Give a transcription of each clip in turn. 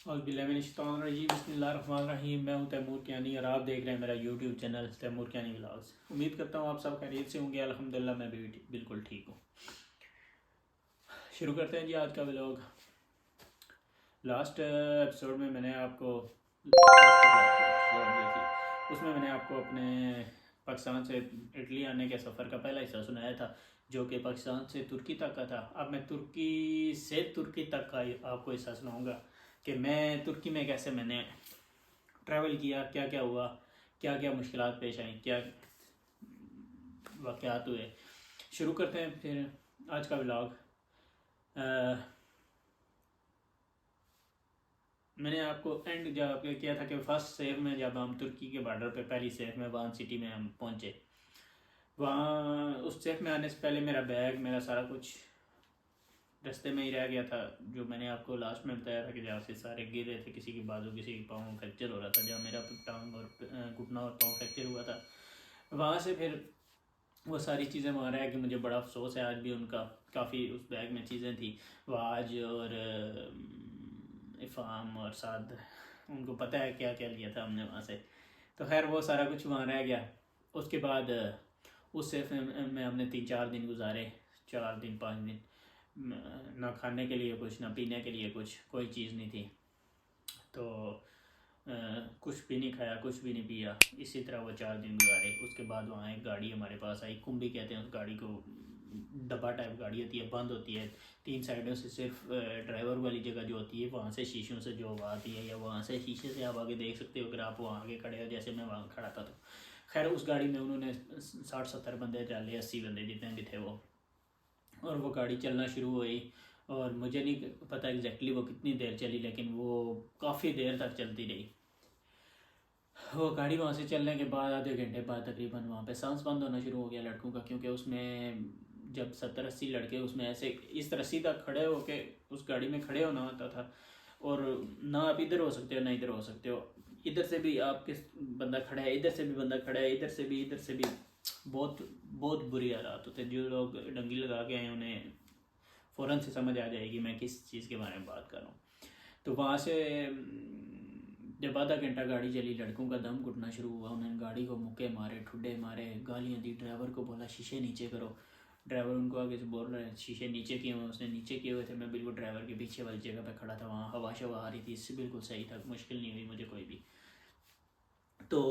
बिस्मिल्लाहिर्रहमानिर्रहीम। मैं हूं तैमूर कियानी और आप देख रहे हैं मेरा YouTube channel Taimur Kiani vlogs. उम्मीद करता हूं आप सब खैरियत से होंगे। अल्हम्दुलिल्लाह मैं भी बिल्कुल ठीक हूं। शुरू करते हैं जी आज का व्लॉग। लास्ट एपिसोड में मैंने आपको उसमें मैंने आपको अपने पाकिस्तान से इटली आने के सफ़र का पहला हिस्सा सुनाया था, जो कि पाकिस्तान से तुर्की तक का था। अब मैं तुर्की से तुर्की तक का आपको हिस्सा सुनाऊंगा कि मैं तुर्की में कैसे मैंने ट्रैवल किया, क्या क्या हुआ, क्या क्या मुश्किलात पेश आई, क्या वाक़यात हुए। शुरू करते हैं फिर आज का व्लॉग। मैंने आपको एंड जब किया था कि फ़र्स्ट सेफ में जब हम तुर्की के बॉर्डर पे पहली सेफ में वान सिटी में हम पहुँचे, वहाँ उस सेफ में आने से पहले मेरा बैग, मेरा सारा कुछ रास्ते में ही रह गया था। जो मैंने आपको लास्ट में बताया था कि जहाँ से सारे गिर रहे थे, किसी की बाजू, किसी की पाँव फ्रैक्चर हो रहा था, जहाँ मेरा टांग और घुटना और पाँव फ्रैक्चर हुआ था। वहाँ से फिर वो सारी चीज़ें वहाँ रह कि मुझे बड़ा अफसोस है आज भी उनका। काफ़ी उस बैग में चीज़ें थी, वाज और इफ़ाम और साद, उनको पता है क्या क्या लिया था हमने वहाँ से। तो खैर वो सारा कुछ वहाँ रह गया। उसके बाद उस सेफ में हमने 3-4 दिन गुजारे, 4 दिन 5 दिन। ना खाने के लिए कुछ, ना पीने के लिए कुछ, कोई चीज़ नहीं थी। तो कुछ भी नहीं खाया, कुछ भी नहीं पिया, इसी तरह वो 4 दिन गुजारे। उसके बाद वहाँ एक गाड़ी हमारे पास आई, कुंभी कहते हैं उस गाड़ी को, डब्बा टाइप गाड़ी होती है, बंद होती है 3 साइडों से। सिर्फ ड्राइवर वाली जगह जो होती है, वहाँ से शीशों से जो आवाज़ आती है, या वहाँ से शीशे से आप आगे देख सकते हो अगर आप वहाँ आगे खड़े हो, जैसे मैं वहाँ खड़ा था। तो खैर उस गाड़ी में उन्होंने 60-70 बंदे डाले, 80 बंदे जितने भी थे वो। और वो गाड़ी चलना शुरू हुई, और मुझे नहीं पता एग्जैक्टली वो कितनी देर चली, लेकिन वो काफ़ी देर तक चलती रही। वो गाड़ी वहाँ से चलने के बाद आधे घंटे बाद तकरीबन वहाँ पे सांस बंद होना शुरू हो गया लड़कों का, क्योंकि उसमें जब 70-80 लड़के उसमें ऐसे इस तरह सीधा खड़े हो के उस गाड़ी में खड़े होना होता था। और ना आप इधर हो सकते हो ना इधर हो सकते हो, इधर से भी आपके बंदा खड़ा है, इधर से भी बंदा खड़ा है, इधर से भी, इधर से भी। बहुत बहुत बुरी हालात होते। जो लोग डंगी लगा के आए उन्हें फ़ौरन से समझ आ जाएगी मैं किस चीज़ के बारे में बात कर रहा हूँ। तो वहाँ से जब आधा घंटा गाड़ी चली, लड़कों का दम घुटना शुरू हुआ। उन्होंने गाड़ी को मुक्के मारे, ठुड्डे मारे, गालियाँ दी। ड्राइवर को बोला शीशे नीचे करो। ड्राइवर उनको आगे से बोल रहे हैं शीशे नीचे किए हुए। उसने नीचे किए हुए थे। मैं बिल्कुल ड्राइवर के पीछे वाली जगह पे खड़ा था, वहाँ हवा शवा आ रही थी, इससे बिल्कुल सही था, मुश्किल नहीं हुई मुझे कोई भी। तो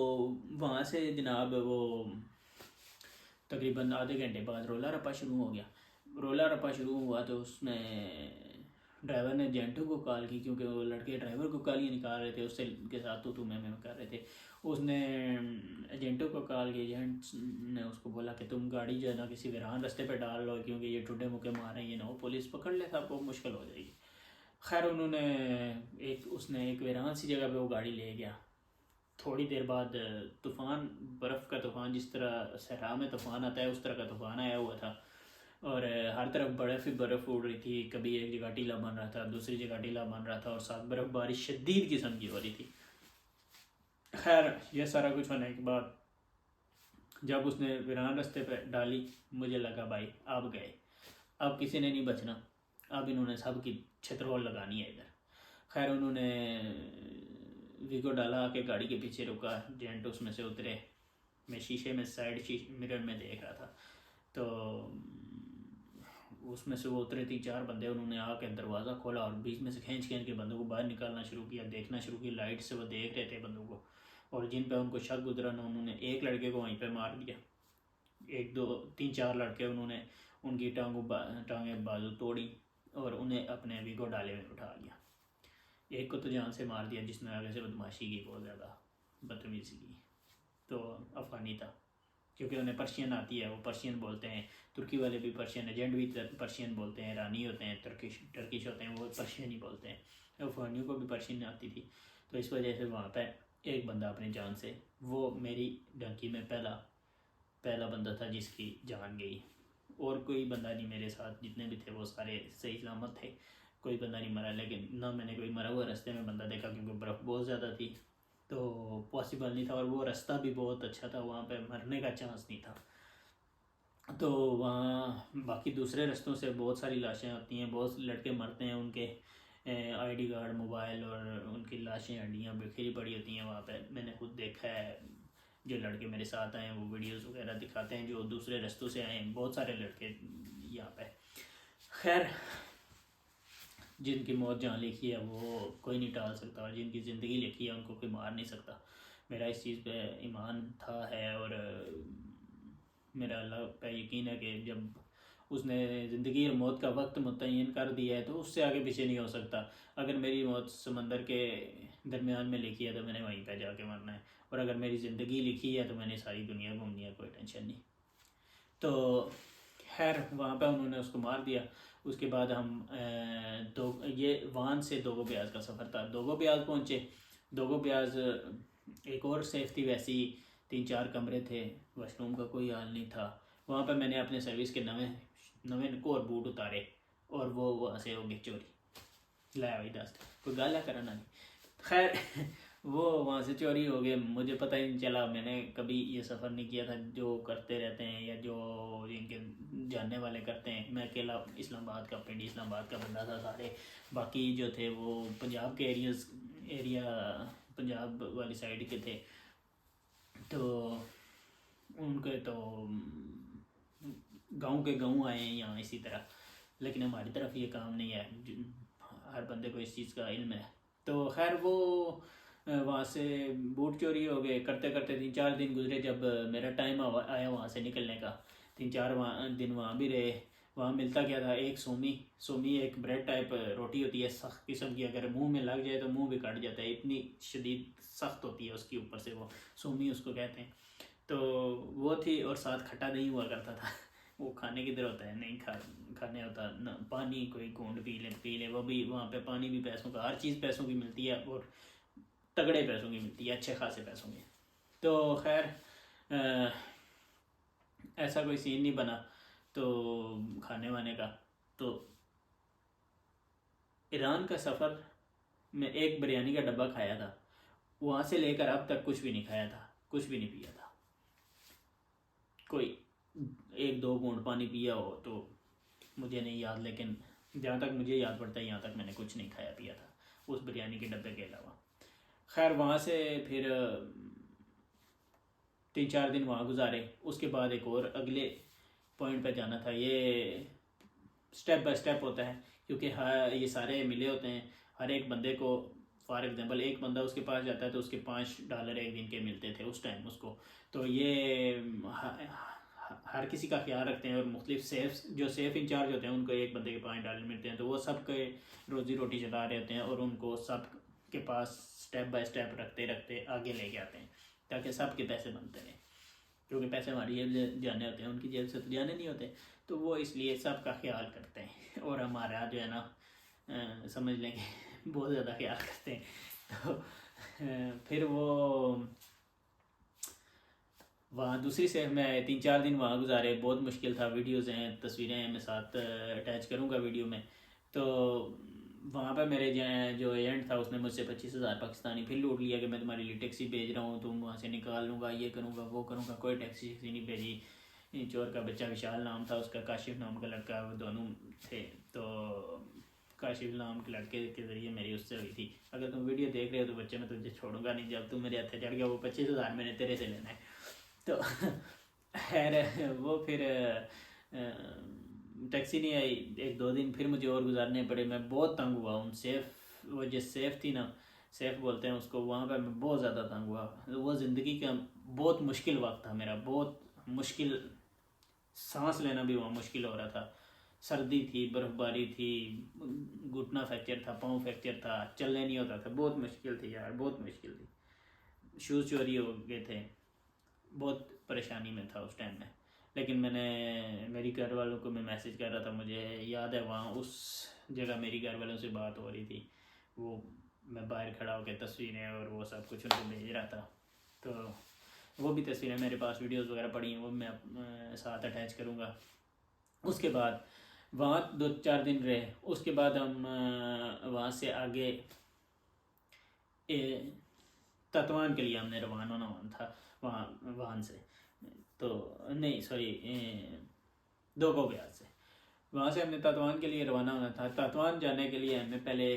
वहाँ से जनाब वो तकरीबन आधे घंटे बाद रोला रप्पा शुरू हो गया। रोला रप्पा शुरू हुआ तो उसमें ड्राइवर ने एजेंटों को कॉल की, क्योंकि वो लड़के ड्राइवर को गालियाँ निकाल रहे थे, उससे के साथ तो मैं कर रहे थे। उसने एजेंटों को कॉल की। एजेंट ने उसको बोला कि तुम गाड़ी जो है ना किसी वीरान रास्ते पे डाल लो, क्योंकि ये ठुड्डे मुके मार रहे हैं, ये ना वो पुलिस पकड़ ले, आपको मुश्किल हो जाएगी। खैर उन्होंने उसने एक वीरान सी जगह पे वो गाड़ी ले गया। थोड़ी देर बाद तूफ़ान, बर्फ़ का तूफ़ान, जिस तरह सहरा में तूफ़ान आता है उस तरह का तूफ़ान आया हुआ था। और हर तरफ बर्फ़ ही बर्फ़ उड़ रही थी। कभी एक जगह टीला बन रहा था, दूसरी जगह टीला बन रहा था, और साथ बर्फ़बारी शदीद किस्म की हो रही थी। खैर ये सारा कुछ होने के बाद जब उसने वीरान रास्ते पर डाली, मुझे लगा भाई अब गए, अब किसी ने नहीं बचना, अब इन्होंने सब की छतरोल लगानी है इधर। खैर उन्होंने वीगो डाला के गाड़ी के पीछे रुका। जेंट उसमें से उतरे। मैं शीशे में साइड मिरर में देख रहा था। तो उसमें से वो उतरे 3-4 बंदे। उन्होंने आके दरवाज़ा खोला और बीच में से खींच खींच के बंदों को बाहर निकालना शुरू किया, देखना शुरू किया। लाइट से वो देख रहे थे बंदों को, और जिन पे उनको शक गुजरा ना, उन्होंने एक लड़के को वहीं पे मार दिया। 1-2-3-4 लड़के उन्होंने उनकी टांगें बाजू तोड़ी और उन्हें अपने वीगो डाले में उठा लिया। एक को तो जान से मार दिया, जिसने आगे से बदमाशी की, बहुत ज़्यादा बदतमीज़ी की। तो अफ़गानी था, क्योंकि उन्हें पर्शियन आती है, वो पर्शियन बोलते हैं। तुर्की वाले भी पर्शियन, एजेंट भी पर्शियन बोलते हैं। ईरानी होते हैं, टर्किश होते हैं, वो पर्शियन ही बोलते हैं। अफ़गानियों को भी पर्शियन आती थी। तो इस वजह से वहाँ पर एक बंदा अपनी जान से, वो मेरी डंकी में पहला बंदा था जिसकी जान गई। और कोई बंदा नहीं मेरे साथ, जितने भी थे वो सारे सही सलामत थे, कोई बंदा नहीं मरा। लेकिन ना मैंने कोई मरा हुआ रास्ते में बंदा देखा, क्योंकि बर्फ़ बहुत ज़्यादा थी, तो पॉसिबल नहीं था। और वो रास्ता भी बहुत अच्छा था, वहाँ पे मरने का चांस नहीं था। तो वहाँ बाकी दूसरे रास्तों से बहुत सारी लाशें आती हैं, बहुत लड़के मरते हैं उनके। आईडी कार्ड, मोबाइल और उनकी लाशें, हड्डियाँ बिखरी पड़ी होती हैं वहाँ पे। मैंने खुद देखा है, जो लड़के मेरे साथ आए हैं वो वीडियोस वगैरह दिखाते हैं, जो दूसरे रास्तों से आए हैं, बहुत सारे लड़के यहाँ पे। खैर, जिनकी मौत जहाँ लिखी है वो कोई नहीं टाल सकता, और जिनकी ज़िंदगी लिखी है उनको कोई मार नहीं सकता। मेरा इस चीज़ पे ईमान था है, और मेरा अल्लाह पे यकीन है कि जब उसने ज़िंदगी और मौत का वक्त मुतय्यन कर दिया है तो उससे आगे पीछे नहीं हो सकता। अगर मेरी मौत समंदर के दरमियान में लिखी है तो मैंने वहीं पर जाके मरना है, और अगर मेरी ज़िंदगी लिखी है तो मैंने सारी दुनिया घूमनी है, कोई टेंशन नहीं। तो खैर वहाँ पे उन्होंने उसको मार दिया। उसके बाद हम ये वान से दोगो ब्याज का सफ़र था, दोगो ब्याज पहुँचे। दोगो ब्याज एक और सेफ थी, वैसी 3-4 कमरे थे, वॉशरूम का कोई हाल नहीं था। वहाँ पे मैंने अपने सर्विस के नवे कोर बूट उतारे, और वो वहाँ से हो गई चोरी। लाया वही दस्त कोई गाला कराना नहीं। खैर वो वहाँ से चोरी हो गए, मुझे पता ही नहीं चला। मैंने कभी ये सफ़र नहीं किया था, जो करते रहते हैं या जो इनके जानने वाले करते हैं। मैं अकेला इस्लामाबाद का, पिंडी इस्लामाबाद का बंदा था, सारे बाकी जो थे वो पंजाब के एरिया पंजाब वाली साइड के थे। तो उनके तो गांव के गांव आए हैं यहाँ इसी तरह, लेकिन हमारी तरफ ये काम नहीं है, हर बंदे को इस चीज़ का इल्म है। तो खैर वो वहाँ से बूट चोरी हो गए। करते करते 3-4 दिन गुजरे, जब मेरा टाइम आया वहाँ से निकलने का। 3-4 दिन वहाँ भी रहे। वहाँ मिलता क्या था, एक सोमी एक ब्रेड टाइप रोटी होती है, सख्त किस्म की, अगर मुंह में लग जाए तो मुंह भी कट जाता है, इतनी शदीद सख्त होती है उसकी ऊपर से, वो सोमी उसको कहते हैं। तो वो थी, और साथ खट्टा दही हुआ करता था। वो खाने किधर होता है, नहीं खाने होता ना। पानी कोई घूंड पी ले, वो भी वहाँ पे पानी भी पैसों का, हर चीज़ पैसों की मिलती है, और तगड़े पैसों की मिलती है, अच्छे खासे पैसों की। तो खैर ऐसा कोई सीन नहीं बना तो खाने वाने का। तो ईरान का सफ़र में एक बिरयानी का डब्बा खाया था, वहाँ से लेकर अब तक कुछ भी नहीं खाया था, कुछ भी नहीं पिया था। कोई 1-2 घूंट पानी पिया हो तो मुझे नहीं याद, लेकिन जहाँ तक मुझे याद पड़ता है यहाँ तक मैंने कुछ नहीं खाया पिया था उस बिरयानी के डब्बे के अलावा। खैर वहाँ से फिर 3-4 दिन वहाँ गुजारे। उसके बाद एक और अगले पॉइंट पे जाना था। ये स्टेप बाय स्टेप होता है, क्योंकि ये सारे मिले होते हैं हर एक बंदे को। फॉर एग्जांपल एक बंदा उसके पास जाता है तो उसके $5 एक दिन के मिलते थे उस टाइम उसको। तो ये हर किसी का ख्याल रखते हैं, और मुख्तलिफ सेफ इंचार्ज होते हैं उनको एक बंदे के $5 मिलते हैं, तो वो सब के रोज़ी रोटी चला रहे होते हैं, और उनको सब के पास स्टेप बाय स्टेप रखते रखते आगे लेके आते हैं, ताकि सब के पैसे बनते रहें। क्योंकि पैसे हमारी जेब से जाने होते हैं, उनकी जेब से तो जाने नहीं होते, तो वो इसलिए सब का ख्याल करते हैं। और हमारा जो है ना समझ लेंगे बहुत ज़्यादा ख्याल करते हैं। तो फिर वो वहाँ दूसरी सेफ में आए, 3-4 दिन वहाँ गुजारे। बहुत मुश्किल था, वीडियोज़ हैं, तस्वीरें हैं, मैं साथ अटैच करूँगा वीडियो में। तो वहाँ पर मेरे जो एजेंट था उसने मुझसे 25,000 पाकिस्तानी फिर लूट लिया कि मैं तुम्हारे लिए टैक्सी भेज रहा हूँ, तुम वहाँ से निकाल लूँगा, ये करूँगा वो करूँगा। कोई टैक्सी नहीं भेजी। चोर का बच्चा विशाल नाम था उसका, काशिफ नाम का लड़का, वो दोनों थे। तो काशिफ नाम के लड़के के ज़रिए मेरी उससे हुई थी। अगर तुम वीडियो देख रहे हो तो बच्चे मैं तुझे छोड़ूंगा नहीं, जब तुम मेरे हथे चढ़ गया वो 25,000 मैंने तेरे से लेना है। तो खैर वो फिर टैक्सी नहीं आई। 1-2 दिन फिर मुझे और गुजारने पड़े। मैं बहुत तंग हुआ उन वो जो सेफ थी ना, सेफ बोलते हैं उसको, वहाँ पर मैं बहुत ज़्यादा तंग हुआ। वो ज़िंदगी का बहुत मुश्किल वक्त था मेरा, बहुत मुश्किल। सांस लेना भी वहाँ मुश्किल हो रहा था। सर्दी थी, बर्फ़बारी थी, घुटना फ्रैक्चर था, पाँव फ्रैक्चर था, चलने नहीं होता था। बहुत मुश्किल थी यार, बहुत मुश्किल थी। शूज़ चोरी हो गए थे, बहुत परेशानी में था उस टाइम में। लेकिन मेरी घर वालों को मैं मैसेज कर रहा था, मुझे याद है वहाँ उस जगह मेरी घर वालों से बात हो रही थी, वो मैं बाहर खड़ा होकर तस्वीरें और वो सब कुछ उनको भेज रहा था। तो वो भी तस्वीरें मेरे पास, वीडियोस वगैरह पड़ी हैं, वो मैं साथ अटैच करूँगा। उसके बाद वहाँ 2-4 दिन रहे। उसके बाद हम वहाँ से आगे तत्वान के लिए हमने रवाना होना था वहाँ से। तो नहीं सॉरी, दोगो ब्याज से। वहाँ से हमने तातवान के लिए रवाना होना था। तातवान जाने के लिए हमें पहले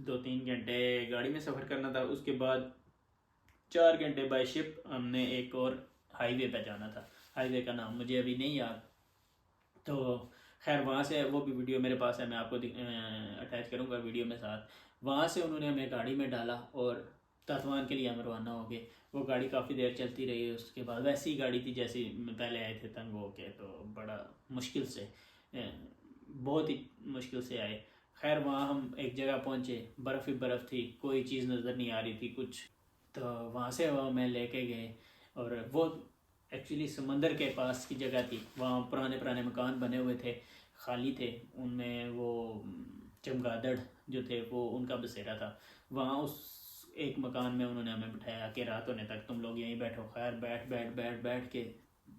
2-3 घंटे गाड़ी में सफ़र करना था, उसके बाद 4 घंटे बाय शिप हमने एक और हाईवे पे जाना था। हाईवे का नाम मुझे अभी नहीं याद। तो खैर वहाँ से, वो भी वीडियो मेरे पास है, मैं आपको अटैच करूँगा वीडियो में साथ। वहाँ से उन्होंने हमें गाड़ी में डाला और तातवान के लिए हम रवाना हो गए। वो गाड़ी काफ़ी देर चलती रही। उसके बाद वैसी गाड़ी थी जैसी पहले आए थे तंग हो के, तो बड़ा मुश्किल से, बहुत ही मुश्किल से आए। खैर वहाँ हम एक जगह पहुँचे, बर्फ़ ही बर्फ़ थी, कोई चीज़ नज़र नहीं आ रही थी कुछ। तो वहाँ से वो हमें लेके गए और वो एक्चुअली समंदर के पास की जगह थी। वहाँ पुराने पुराने मकान बने हुए थे, खाली थे, उनमें वो चमगादड़ जो थे वो उनका बसेरा था। वहाँ उस एक मकान में उन्होंने हमें बिठाया कि रात होने तक तुम लोग यहीं बैठो। खैर बैठ बैठ बैठ बैठ के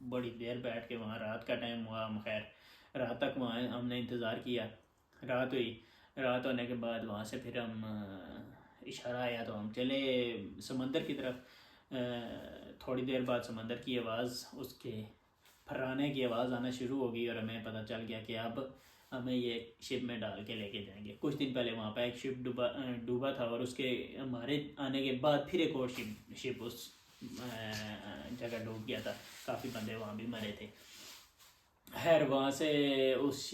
बड़ी देर बैठ के वहाँ रात का टाइम हुआ। हम खैर रात तक वहाँ हमने इंतज़ार किया। रात हुई, रात होने के बाद वहाँ से फिर हम इशारा आया तो हम चले समंदर की तरफ। थोड़ी देर बाद समंदर की आवाज़, उसके फर्राने की आवाज़ आना शुरू हो गई और हमें पता चल गया कि अब हमें ये शिप में डाल के लेके जाएंगे। कुछ दिन पहले वहाँ पर एक शिप डूबा था और उसके हमारे आने के बाद फिर एक और शिप उस जगह डूब गया था। काफ़ी बंदे वहाँ भी मरे थे। खैर वहाँ से उस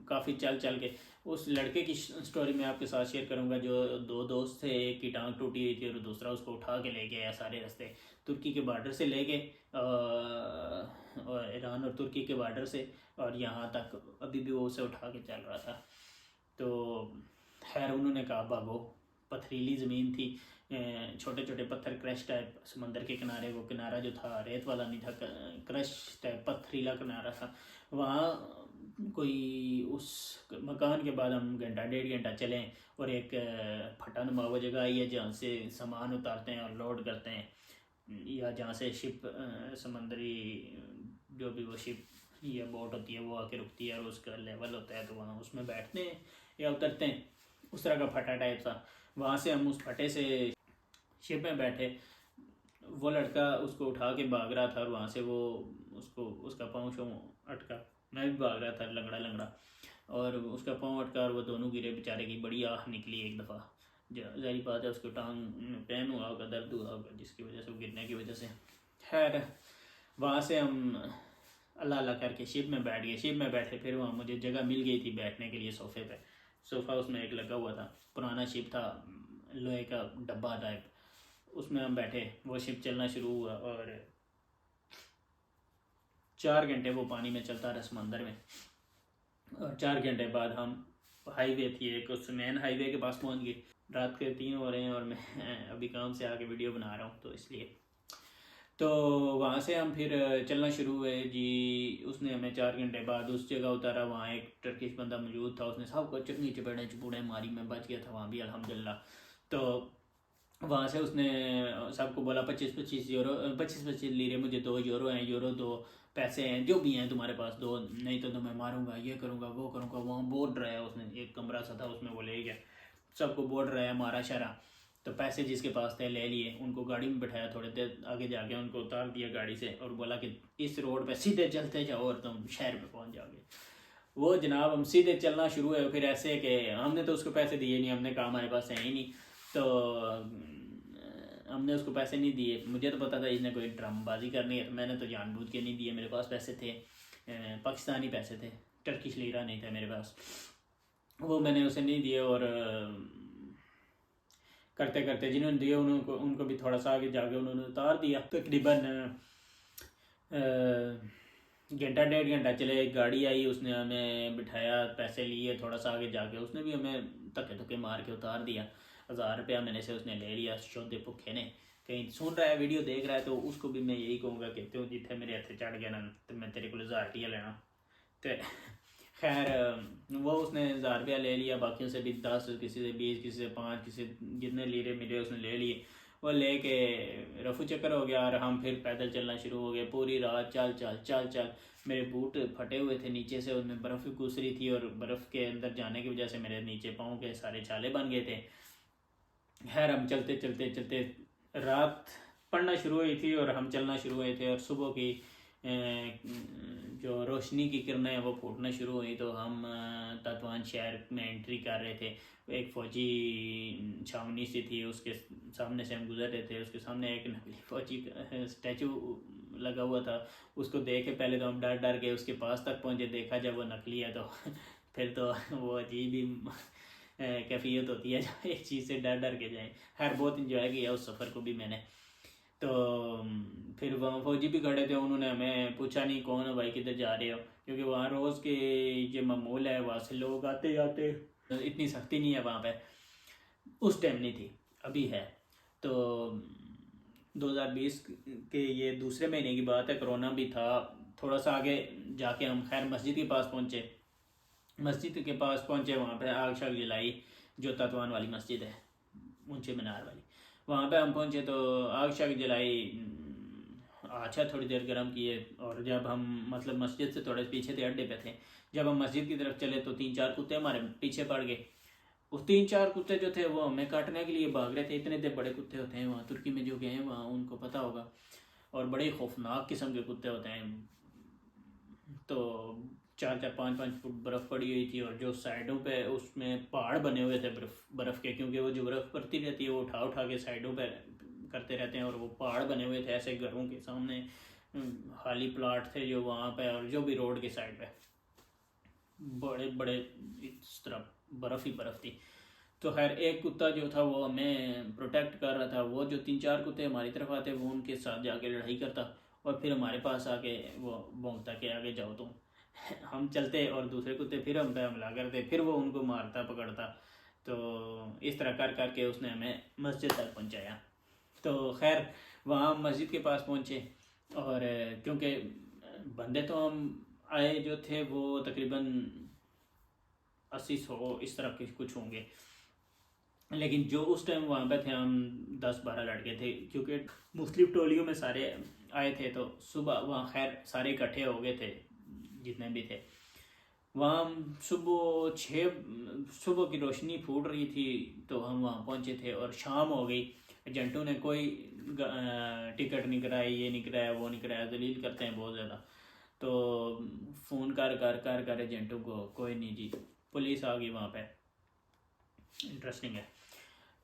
काफ़ी चल चल के उस लड़के की स्टोरी मैं आपके साथ शेयर करूँगा। जो दो दोस्त थे, एक की टांग टूटी हुई थी और दूसरा उसको उठा के ले गया सारे रास्ते, तुर्की के बॉर्डर से ले गए, और ईरान और तुर्की के बॉर्डर से, और यहाँ तक अभी भी वो उसे उठा के चल रहा था। तो खैर उन्होंने कहा भागो। पथरीली ज़मीन थी, छोटे छोटे पत्थर, क्रश टाइप समंदर के किनारे। वो किनारा जो था रेत वाला नहीं था, क्रश टाइप पथरीला किनारा था। वहाँ कोई उस मकान के बाद हम घंटा 1.5 घंटा चले और एक फटा नुमा वो जगह आई है जहाँ से सामान उतारते हैं और लोड करते हैं, या जहाँ से शिप समंदरी जो भी वो शिप या बोट होती है वो आके रुकती है और उसका लेवल होता है, तो वहाँ उसमें बैठते हैं या उतरते हैं। उस तरह का फटा टाइप था। वहाँ से हम उस फटे से शिप में बैठे। वो लड़का उसको उठा के भाग रहा था और वहाँ से वो उसको उसका पाँव शो अटका। मैं भी भाग रहा था लंगड़ा लंगड़ा और उसका पाँव अटका और वो दोनों गिरे। बेचारे की बड़ी आह निकली एक दफ़ा। जारी बात है उसको टांग पेन हुआ होगा, दर्द हुआ होगा, जिसकी वजह से वो गिरने की वजह से। खैर वहाँ से हम अल्लाह अल्लाह करके शिप में बैठ गए। शिप में बैठे, फिर वहाँ मुझे जगह मिल गई थी बैठने के लिए सोफ़े पे। सोफ़ा उसमें एक लगा हुआ था, पुराना शिप था, लोहे का डब्बा टाइप, उसमें हम बैठे। वो शिप चलना शुरू हुआ और 4 घंटे वो पानी में चलता रहा समंदर में। और 4 घंटे बाद हम हाईवे थी एक, उस मेन हाईवे के पास पहुंच गए। रात के 3 हो रहे हैं और मैं अभी काम से आके वीडियो बना रहा हूँ, तो इसलिए। तो वहाँ से हम फिर चलना शुरू हुए जी। उसने हमें 4 घंटे बाद उस जगह उतारा। वहाँ एक टर्किश बंदा मौजूद था, उसने सबको चटनी चपेड़े चपूड़े मारी। मैं बच गया था वहाँ भी अल्हम्दुलिल्लाह। तो वहाँ से उसने सबको बोला 25-25 यूरो, 25-25 लीरे, मुझे 2 यूरो हैं, यूरो 2 पैसे हैं, जो भी हैं तुम्हारे पास दो, नहीं तो मैं मारूंगा, ये करूँगा वो करूँगा। वहाँ बोल रहा है, उसने एक कमरा सा था उसमें वो ले गया, सबको बोल रहा है मारा शरा। तो पैसे जिसके पास थे ले लिए, उनको गाड़ी में बैठाया, थोड़े देर आगे जाके उनको उतार दिया गाड़ी से और बोला कि इस रोड पे सीधे चलते जाओ और तुम शहर में पहुंच जाओगे। वो जनाब हम सीधे चलना शुरू है। फिर ऐसे कि हमने तो उसको पैसे दिए नहीं, हमने कहा हमारे पास है ही नहीं, तो हमने उसको पैसे नहीं दिए। मुझे तो पता था इसने कोई ड्रामेबाजी करनी है, तो मैंने तो जानबूझ के नहीं दिए। मेरे पास पैसे थे, पाकिस्तानी पैसे थे, टर्किश लीरा नहीं था मेरे पास। वो मैंने उसे नहीं दिए और करते करते जिन्होंने दिए उनको भी थोड़ा सा आगे जाके उन्होंने उतार दिया। तकरीबन घंटा 1.5 घंटा चले। एक गाड़ी आई, उसने हमें बिठाया, पैसे लिए, थोड़ा सा आगे जाके उसने भी हमें धक्के धक्के मार के उतार दिया। 1000 रुपया मैंने से उसने ले लिया शोधे भुखे ने। कहीं सुन रहा है, वीडियो देख रहा है, तो उसको भी मैं यही कहूँगा कि क्यों जितने मेरे हथे चढ़ गया ना, तो मैं तेरे को 1000 रुपया लेना। तो खैर वो उसने 1000 रुपया ले लिया, बाकियों से भी 10, किसी से 20, किसी से 5, किसी जितने लीरे मिले उसने ले लिए। वो ले के रफू चक्कर हो गया और हम फिर पैदल चलना शुरू हो गए। पूरी रात चल चल चल चल। मेरे बूट फटे हुए थे नीचे से, उसमें बर्फ़ भी घुस रही थी और बर्फ़ के अंदर जाने की वजह से मेरे नीचे पाँव के सारे छाले बन गए थे। खैर हम चलते चलते चलते, रात पड़ना शुरू हुई थी और हम चलना शुरू हुए थे और सुबह की जो रोशनी की किरणें हैं वो फूटना शुरू हुई। तो हम तत्वान शहर में एंट्री कर रहे थे। एक फ़ौजी छावनी सी थी, उसके सामने से हम गुजर रहे थे। उसके सामने एक नकली फ़ौजी स्टैचू लगा हुआ था। उसको देख के पहले तो हम डर डर के उसके पास तक पहुँचे। देखा जब वो नकली है तो फिर तो वो अजीब ही कैफियत होती है जब एक चीज़ से डर डर के जाए। खैर बहुत इंजॉय किया उस सफ़र को भी मैंने। तो फिर वहाँ फौजी भी खड़े थे, उन्होंने हमें पूछा नहीं कौन है भाई, किधर जा रहे हो, क्योंकि वहाँ रोज़ के जो मामूल है वहाँ से लोग आते जाते, इतनी सख्ती नहीं है वहाँ पे। उस टाइम नहीं थी, अभी है। तो 2020 के ये दूसरे महीने की बात है, कोरोना भी था। थोड़ा सा आगे जाके हम खैर मस्जिद के पास पहुँचे। मस्जिद के पास पहुँचे, वहाँ पे आग शाग जलाई, जो तत्वान वाली मस्जिद है, ऊंचे मीनार वाली, वहाँ पे हम पहुँचे तो आग शाग जलाई। अच्छा थोड़ी देर गर्म किए। और जब हम मतलब मस्जिद से थोड़े पीछे थे, अड्डे पे थे, जब हम मस्जिद की तरफ चले तो 3-4 कुत्ते हमारे पीछे पड़ गए। वो 3-4 कुत्ते जो थे वो हमें काटने के लिए भाग रहे थे। इतने थे बड़े कुत्ते होते हैं वहाँ तुर्की में, जो गए हैं वहाँ उनको पता होगा, और बड़े खौफनाक किस्म के कुत्ते होते हैं। तो 4-4 5-5 फुट बर्फ़ पड़ी हुई थी, और जो साइडों पे उसमें पहाड़ बने हुए थे बर्फ़ के, क्योंकि वो जो बर्फ़ पड़ती रहती है वो उठा उठा के साइडों पे करते रहते हैं। और वो पहाड़ बने हुए थे ऐसे घरों के सामने, खाली प्लाट थे जो वहाँ पे, और जो भी रोड के साइड पे बड़े बड़े इस तरह बर्फ़ ही बर्फ़ थी। तो खैर एक कुत्ता जो था वो हमें प्रोटेक्ट कर रहा था। वो जो 3-4 कुत्ते हमारी तरफ आते वो उनके साथ जाके लड़ाई करता, और फिर हमारे पास आके वो भौंकता के आगे जाओ तुम। हम चलते और दूसरे कुत्ते फिर हम पे हमला करते, फिर वो उनको मारता पकड़ता। तो इस तरह कर करके उसने हमें मस्जिद तक पहुंचाया। तो खैर वहाँ मस्जिद के पास पहुँचे, और क्योंकि बंदे तो हम आए जो थे वो तकरीबन 80-100 इस तरह के कुछ होंगे, लेकिन जो उस टाइम वहाँ पे थे हम 10-12 लड़के थे, क्योंकि मुस्लिम टोलियों में सारे आए थे। तो सुबह वहाँ खैर सारे इकट्ठे हो गए थे जितने भी थे वहाँ। सुबह 6 सुबह की रोशनी फूट रही थी, तो हम वहाँ पहुँचे थे, और शाम हो गई। एजेंटों ने कोई टिकट नहीं कराई, ये नहीं कराया, वो नहीं कराया, दलील करते हैं बहुत ज़्यादा। तो फ़ोन कर कर कर कर एजेंटों को कोई नहीं जी, पुलिस आ गई वहाँ पे। इंटरेस्टिंग है,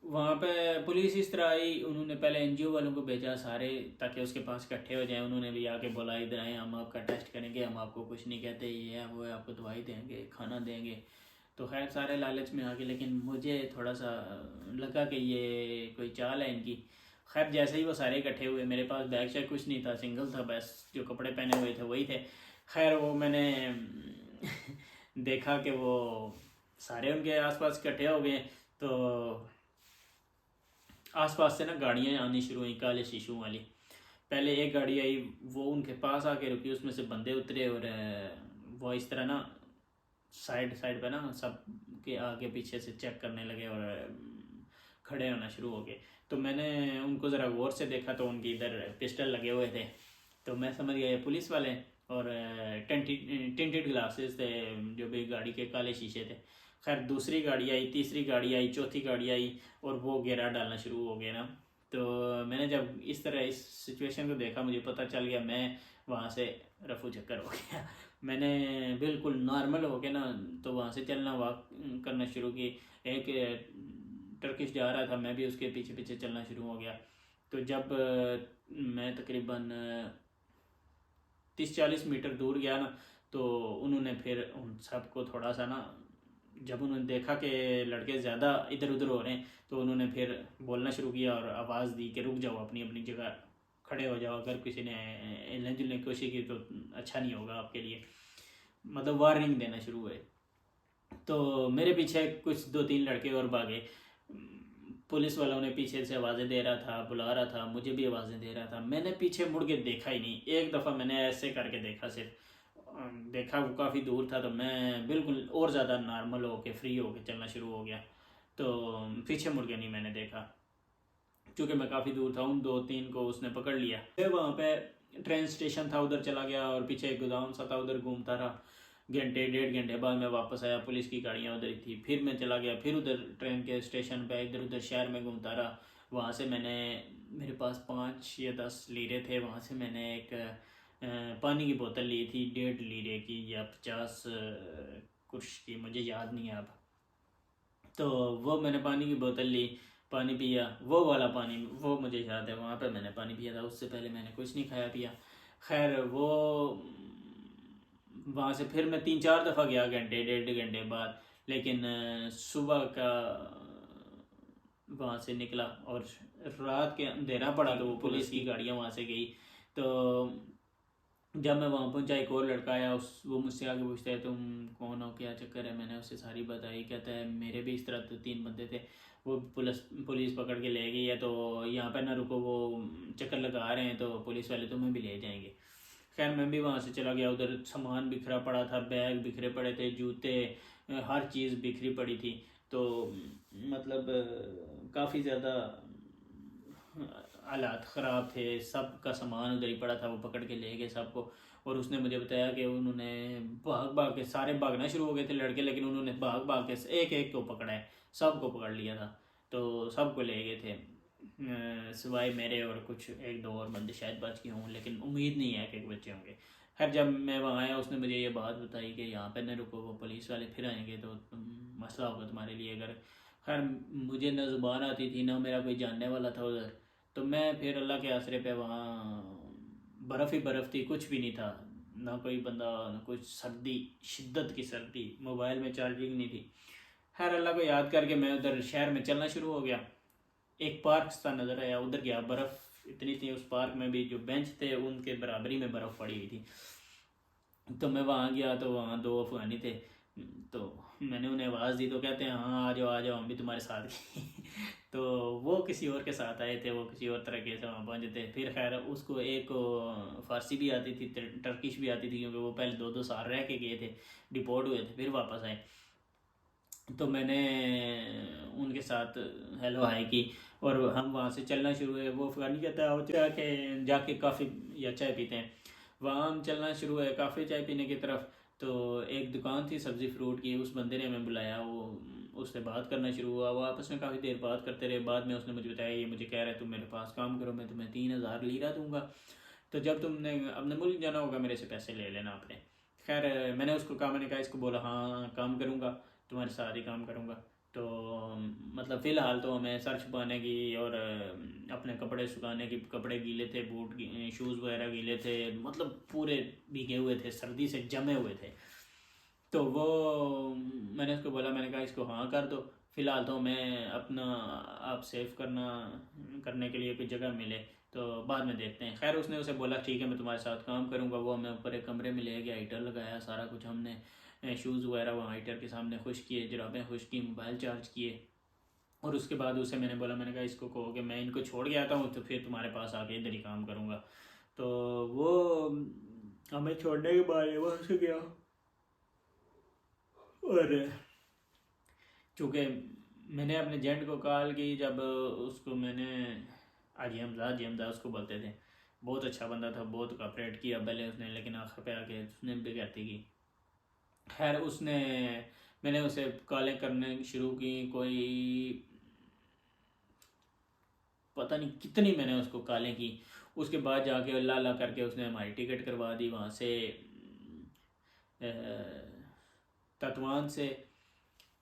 वहाँ पे पुलिस इस तरह आई, उन्होंने पहले एनजीओ वालों को भेजा सारे, ताकि उसके पास इकट्ठे हो जाएं। उन्होंने भी आके बोला इधर आए, हम आपका टेस्ट करेंगे, हम आपको कुछ नहीं कहते, ये है वो है, आपको दवाई देंगे, खाना देंगे। तो खैर सारे लालच में आके, लेकिन मुझे थोड़ा सा लगा कि ये कोई चाल है इनकी। खैर जैसे ही वो सारे इकट्ठे हुए, मेरे पास बैग शैग कुछ नहीं था, सिंगल था बस, जो कपड़े पहने हुए थे वही थे। खैर वो मैंने देखा कि वो सारे उनके आसपास इकट्ठे हो गए। तो आसपास से ना गाड़ियाँ आनी शुरू हुई, काले शीशों वाली। पहले एक गाड़ी आई, वो उनके पास आके रुकी, उसमें से बंदे उतरे, और वो इस तरह ना साइड साइड पे ना सब के आगे पीछे से चेक करने लगे, और खड़े होना शुरू हो गए। तो मैंने उनको ज़रा गौर से देखा, तो उनके इधर पिस्टल लगे हुए थे। तो मैं समझ गया ये पुलिस वाले, और टिंटेड ग्लासेस थे, जो भी गाड़ी के काले शीशे थे। खैर दूसरी गाड़ी आई, तीसरी गाड़ी आई, चौथी गाड़ी आई, और वो घेरा डालना शुरू हो गया ना। तो मैंने जब इस तरह इस सिचुएशन को देखा, मुझे पता चल गया, मैं वहाँ से रफू चक्कर हो गया। मैंने बिल्कुल नॉर्मल हो के ना, तो वहाँ से चलना वॉक करना शुरू की। एक टर्किश जा रहा था, मैं भी उसके पीछे पीछे चलना शुरू हो गया। तो जब मैं तकरीबन 30-40 मीटर दूर गया ना, तो उन्होंने फिर उन सबको थोड़ा सा ना, जब उन्होंने देखा कि लड़के ज़्यादा इधर उधर हो रहे हैं, तो उन्होंने फिर बोलना शुरू किया और आवाज़ दी कि रुक जाओ, अपनी अपनी जगह खड़े हो जाओ, अगर किसी ने हिलने जुलने की कोशिश की तो अच्छा नहीं होगा आपके लिए, मतलब वार्निंग देना शुरू हुए। तो मेरे पीछे कुछ 2-3 लड़के और भागे। पुलिस वालों ने पीछे से आवाज़ें दे रहा था, बुला रहा था, मुझे भी आवाज़ें दे रहा था। मैंने पीछे मुड़ के देखा ही नहीं, एक दफ़ा मैंने ऐसे करके देखा, सिर्फ देखा, वो काफ़ी दूर था। तो मैं बिल्कुल और ज़्यादा नॉर्मल हो के फ्री हो के चलना शुरू हो गया। तो पीछे मुड़ के नहीं मैंने देखा, क्योंकि मैं काफ़ी दूर था। उन 2-3 को उसने पकड़ लिया। फिर वहाँ पे ट्रेन स्टेशन था, उधर चला गया, और पीछे एक गोदाम सा था, उधर घूमता रहा। घंटे 1.5 घंटे बाद मैं वापस आया, पुलिस की गाड़ियाँ उधर ही थी। फिर मैं चला गया, फिर उधर ट्रेन के स्टेशन पे इधर उधर शहर में घूमता रहा। वहाँ से मैंने, मेरे पास 5 या 10 लीरे थे, वहाँ से मैंने एक पानी की बोतल ली थी 1.5 लीटर की या 50 कुछ की, मुझे याद नहीं है अब। तो वो मैंने पानी की बोतल ली, पानी पिया, वो वाला पानी वो मुझे याद है, वहाँ पे मैंने पानी पिया था। उससे पहले मैंने कुछ नहीं खाया पिया। खैर वो वहाँ से फिर मैं 3-4 दफ़ा गया, घंटे 1.5 घंटे बाद। लेकिन सुबह का वहाँ से निकला और रात के अंधेरा पड़ा, तो वो पुलिस की गाड़ियाँ वहाँ से गई। तो जब मैं वहाँ पहुँचा, एक और लड़का आया, वो मुझसे आगे पूछता है तुम कौन हो, क्या चक्कर है। मैंने उससे सारी बताई। कहता है मेरे भी इस तरह 3 बंदे थे, वो पुलिस पकड़ के ले गई है, तो यहाँ पर ना रुको, वो चक्कर लगा रहे हैं, तो पुलिस वाले तुम्हें भी ले जाएंगे। खैर मैं भी वहाँ से चला गया। उधर सामान बिखरा पड़ा था, बैग बिखरे पड़े थे, जूते, हर चीज़ बिखरी पड़ी थी। तो मतलब काफ़ी ज़्यादा हालात ख़राब थे। सब का सामान उधर ही पड़ा था, वो पकड़ के ले गए सबको। और उसने मुझे बताया कि उन्होंने भाग भाग के, सारे भागना शुरू हो गए थे लड़के, लेकिन उन्होंने भाग भाग के एक एक को पकड़ा है, सबको पकड़ लिया था। तो सबको ले गए थे, सिवाय मेरे और कुछ 1-2 और बंदे शायद बच गए हों, लेकिन उम्मीद नहीं है कि बच्चे होंगे। खैर जब मैं वहाँ आया, उसने मुझे ये बात बताई कि यहाँ पर न रुको, वो पुलिस वाले फिर आएंगे तो मसला होगा तुम्हारे लिए। अगर खैर मुझे न ज़ुबान आती थी, ना मेरा कोई जानने वाला था उधर। तो मैं फिर अल्लाह के आसरे पे, वहाँ बर्फ़ ही बर्फ़ थी, कुछ भी नहीं था, ना कोई बंदा, ना कुछ सर्दी, शिद्दत की सर्दी, मोबाइल में चार्जिंग नहीं थी। खैर अल्लाह को याद करके मैं उधर शहर में चलना शुरू हो गया। एक पार्क सा नज़र आया, उधर गया। बर्फ़ इतनी थी उस पार्क में भी, जो बेंच थे उनके बराबरी में बर्फ़ पड़ी हुई थी। तो मैं वहाँ गया, तो वहाँ 2 अफ़गानी थे। तो मैंने उन्हें आवाज़ दी, तो कहते हैं हाँ आ जाओ हम भी तुम्हारे साथ तो वो किसी और के साथ आए थे, वो किसी और तरीके से वहाँ पहुँचे थे। फिर खैर उसको एक फ़ारसी भी आती थी, टर्किश भी आती थी, क्योंकि वो पहले 2-2 साल रह के गए थे, डिपोर्ट हुए थे, फिर वापस आए। तो मैंने उनके साथ हेलो हाय की, और हम वहाँ से चलना शुरू हुए। वो अफ़गानी कहता है जाके काफ़ी या चाय पीते हैं। वहाँ हम चलना शुरू हुए काफ़ी चाय पीने की तरफ। तो एक दुकान थी सब्ज़ी फ्रूट की, उस बंदे ने हमें बुलाया, वो उससे बात करना शुरू हुआ। वो आपस में काफ़ी देर बात करते रहे। बाद में उसने मुझे बताया, ये मुझे कह रहा है तुम मेरे पास काम करो, मैं तुम्हें 3,000 लीरा दूंगा, तो जब तुमने अपने मुल्क जाना होगा मेरे से पैसे ले लेना अपने। खैर मैंने उसको कहा, मैंने कहा इसको बोला हाँ काम करूँगा, तुम्हारे साथ ही काम करूँगा। तो मतलब फ़िलहाल तो हमें सर छुपाने की और अपने कपड़े सुखाने की, कपड़े गीले थे, बूट शूज़ वगैरह गीले थे, मतलब पूरे भीगे हुए थे, सर्दी से जमे हुए थे। तो वो मैंने उसको बोला, मैंने कहा इसको हाँ कर दो, फ़िलहाल तो मैं अपना आप सेव करने के लिए कोई जगह मिले तो बाद में देखते हैं। खैर उसने उसे बोला ठीक है मैं तुम्हारे साथ काम करूँगा। वो हमें ऊपर एक कमरे में ले गया, हीटर लगाया, सारा कुछ हमने शूज़ वगैरह वहाँ हीटर के सामने खुश किए, जुराबें खुश की, मोबाइल चार्ज किए। और उसके बाद उसे मैंने बोला, मैंने कहा इसको कहो कि मैं इनको छोड़ के आता हूँ, तो फिर तुम्हारे पास आके इधर ही काम करूँगा। तो वो हमें छोड़ने के बाद वहाँ से गया। और चूँकि मैंने अपने जेंट को कॉल की, जब उसको मैंने हाजी हमजा उसको बोलते थे, बहुत अच्छा बंदा था, बहुत कॉपरेट किया पहले उसने, लेकिन आखिर पे आके उसने बेगैरती की। खैर मैंने उसे कॉलें करने शुरू की, कोई पता नहीं कितनी मैंने उसको कॉलें की। उसके बाद जाके अल्लाह अल्लाह करके उसने हमारी टिकट करवा दी वहाँ से, तत्वान से।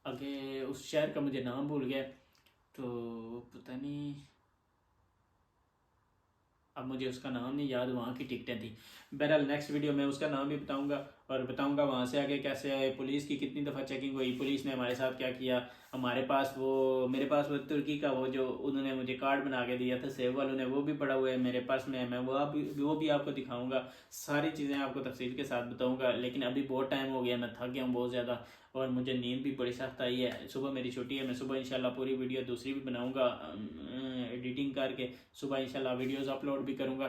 आगे उस शहर का मुझे नाम भूल गया, तो पता नहीं, अब मुझे उसका नाम नहीं याद, वहाँ की टिकटें थी। बहरहाल नेक्स्ट वीडियो में उसका नाम भी बताऊंगा, और बताऊंगा वहाँ से आगे कैसे आए, पुलिस की कितनी दफ़ा चेकिंग हुई, पुलिस ने हमारे साथ क्या किया। मेरे पास वो तुर्की का वो जो उन्होंने मुझे कार्ड बना के दिया था सेव वालों ने, वो भी पड़ा हुआ है मेरे पास में, मैं वो भी आपको दिखाऊंगा। सारी चीज़ें आपको तफसील के साथ बताऊँगा। लेकिन अभी बहुत टाइम हो गया, मैं थक गया हूँ बहुत ज़्यादा, और मुझे नींद भी बड़ी सख्त आई है। सुबह मेरी छुट्टी है, मैं सुबह इंशाल्लाह पूरी वीडियो दूसरी भी बनाऊँगा, एडिटिंग करके सुबह इंशाल्लाह वीडियोस अपलोड भी करूँगा।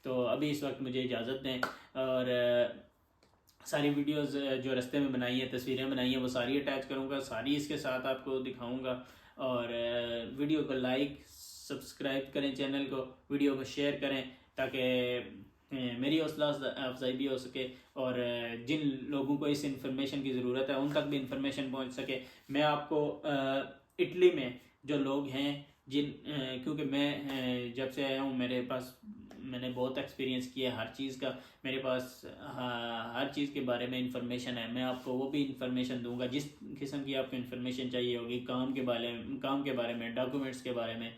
तो अभी इस वक्त मुझे इजाज़त दें, और सारी वीडियोस जो रास्ते में बनाई है, तस्वीरें बनाई हैं, वो सारी अटैच करूँगा, सारी इसके साथ आपको दिखाऊँगा। और वीडियो को लाइक सब्सक्राइब करें, चैनल को, वीडियो को शेयर करें, ताकि मेरी हौसला अफजाई भी हो सके, और जिन लोगों को इस इंफॉर्मेशन की ज़रूरत है उन तक भी इंफॉर्मेशन पहुंच सके। मैं आपको इटली में जो लोग हैं, क्योंकि मैं जब से आया हूँ मेरे पास मैंने बहुत एक्सपीरियंस किया हर चीज़ का। मेरे पास हर चीज़ के बारे में इंफॉर्मेशन है। मैं आपको वो भी इंफॉर्मेशन दूंगा जिस किस्म की आपको इंफॉर्मेशन चाहिए होगी, काम के बारे में, डॉक्यूमेंट्स के बारे में,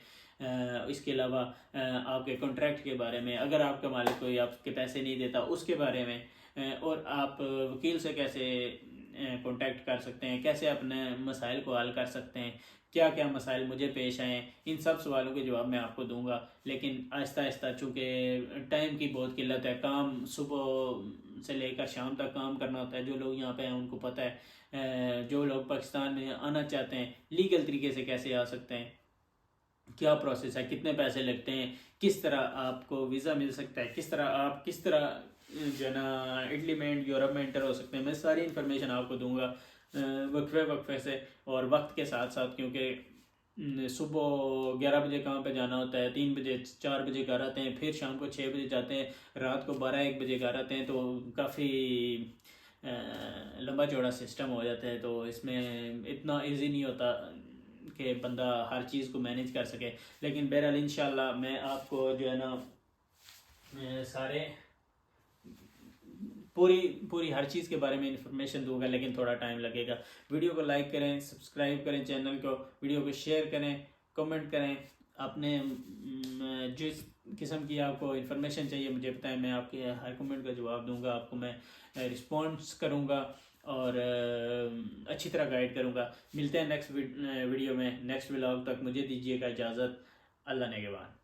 इसके अलावा आपके कॉन्ट्रैक्ट के बारे में, अगर आपका मालिक कोई आपके पैसे नहीं देता उसके बारे में, और आप वकील से कैसे कांटेक्ट कर सकते हैं, कैसे अपने मसाइल को हल कर सकते हैं, क्या क्या मसाइल मुझे पेश आए, इन सब सवालों के जवाब मैं आपको दूंगा। लेकिन आहिस्ता आहिस्ता चूँकि टाइम की बहुत किल्लत है, काम सुबह से लेकर शाम तक काम करना होता है। जो लोग यहाँ पे हैं उनको पता है, जो लोग पाकिस्तान में आना चाहते हैं लीगल तरीके से कैसे आ सकते हैं, क्या प्रोसेस है, कितने पैसे लगते हैं, किस तरह आपको वीज़ा मिल सकता है, किस तरह जो है ना इटली में यूरोप में एंटर हो सकते हैं। मैं सारी इन्फॉर्मेशन आपको दूंगा वक्फे से और वक्त के साथ साथ, क्योंकि सुबह 11 बजे काम पे जाना होता है, 3 बजे 4 बजे घर आते हैं, फिर शाम को 6 बजे जाते हैं, रात को 12-1 बजे घर आते हैं। तो काफ़ी लंबा चौड़ा सिस्टम हो जाता है। तो इसमें इतना इजी नहीं होता कि बंदा हर चीज़ को मैनेज कर सके। लेकिन बहरहाल इंशाल्लाह मैं आपको जो है ना सारे पूरी हर चीज़ के बारे में इंफॉर्मेशन दूंगा, लेकिन थोड़ा टाइम लगेगा। वीडियो को लाइक करें, सब्सक्राइब करें चैनल को, वीडियो को शेयर करें, कमेंट करें, अपने जिस किस्म की आपको इन्फॉर्मेशन चाहिए मुझे बताएं, मैं आपके हर कमेंट का जवाब दूंगा, आपको मैं रिस्पॉन्स करूंगा और अच्छी तरह गाइड करूंगा। मिलते हैं नेक्स्ट वीडियो में, नेक्स्ट व्लॉग तक मुझे दीजिएगा इजाज़त। अल्लाह ने के बाद।